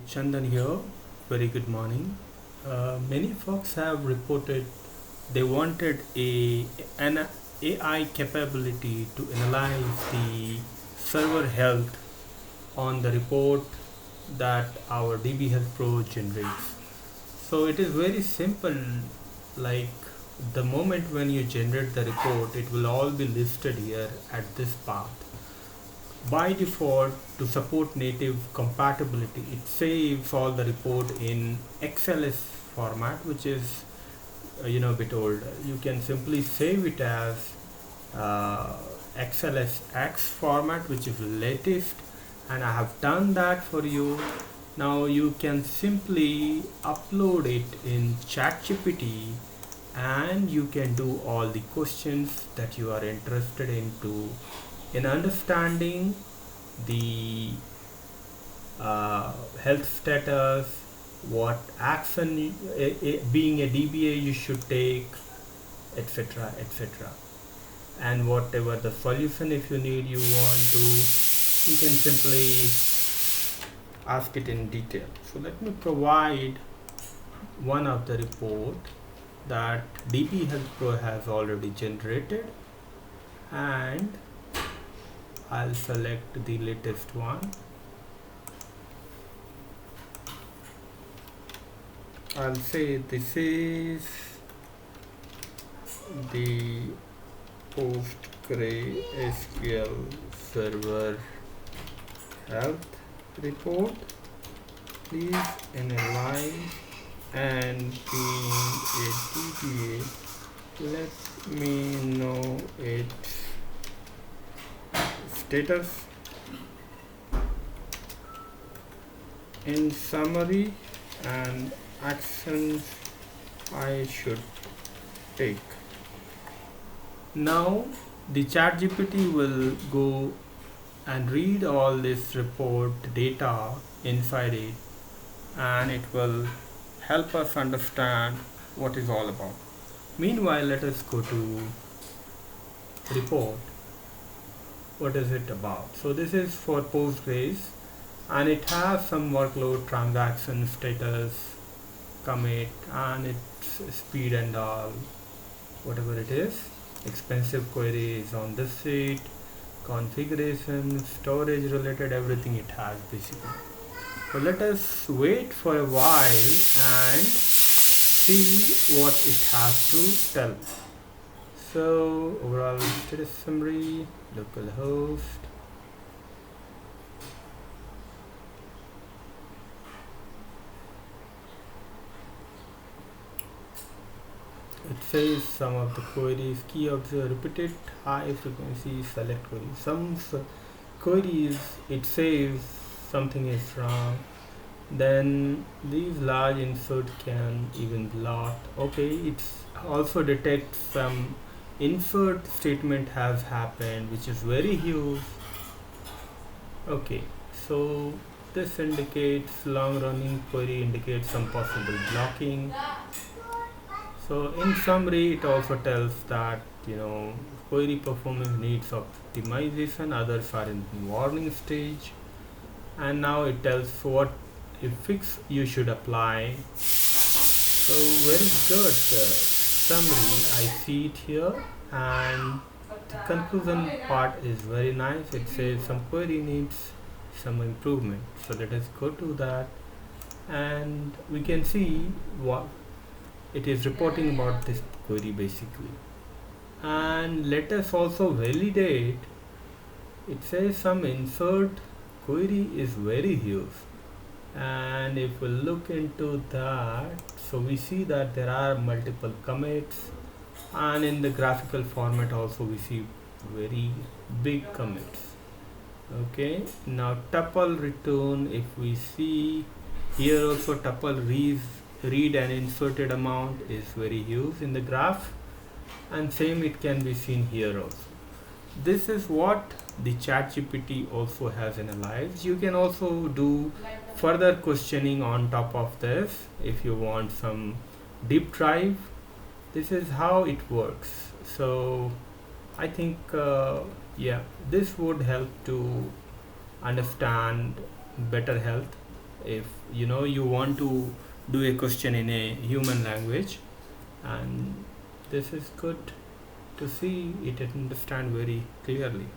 Chandan here. Very good morning. Many folks have reported they wanted an AI capability to analyze the server health on the report that our DB Health Pro generates. So it is very simple. Like the moment when you generate the report, it will all be listed here at this path. By default, to support native compatibility, it saves all the report in XLS format, which is a bit old. You can simply save it as XLSX format, which is latest, and I have done that for you. Now you can simply upload it in ChatGPT, and you can do all the questions that you are interested in understanding the health status, what action being a DBA you should take, etc., etc. And whatever the solution, if you need, you want to, you can simply ask it in detail. So let me provide one of the report that DB Health Pro has already generated, and I'll select the latest one. I'll say this is the PostgreSQL Server health report. Please analyze, and being a DBA, let me know its status. In summary, and actions I should take. Now the ChatGPT will go and read all this report data inside it, and it will help us understand what is all about. Meanwhile, let us go to report. What is it about? So this is for Postgres, and it has some workload, transaction status, commit, and its speed and all, whatever it is. Expensive queries on this sheet, configuration, storage related, everything it has basically. So let us wait for a while and see what it has to tell. So overall status summary, localhost, it says some of the queries, key of the repeated high frequency select queries. Some queries it says something is wrong, then these large insert can even blot. Okay, it's also detects some insert statement has happened, which is very huge. Okay, so this indicates long running query, indicates some possible blocking. So in summary, it also tells that query performance needs optimization, others are in warning stage, and now it tells what a fix you should apply. So very good summary, I see it here, and the conclusion part is very nice. It says some query needs some improvement. So let us go to that, and we can see what it is reporting about this query basically. And let us also validate. It says some insert query is very huge, and if we look into that, so we see that there are multiple commits, and in the graphical format also we see very big commits. Okay, now tuple return, if we see here also tuple read and inserted amount is very huge in the graph, and same it can be seen here also. This is what the ChatGPT also has analyzed. You can also do further questioning on top of this if you want some deep dive. This is how it works. So I think this would help to understand better health if you want to do a question in a human language, and this is good to see it understand very clearly.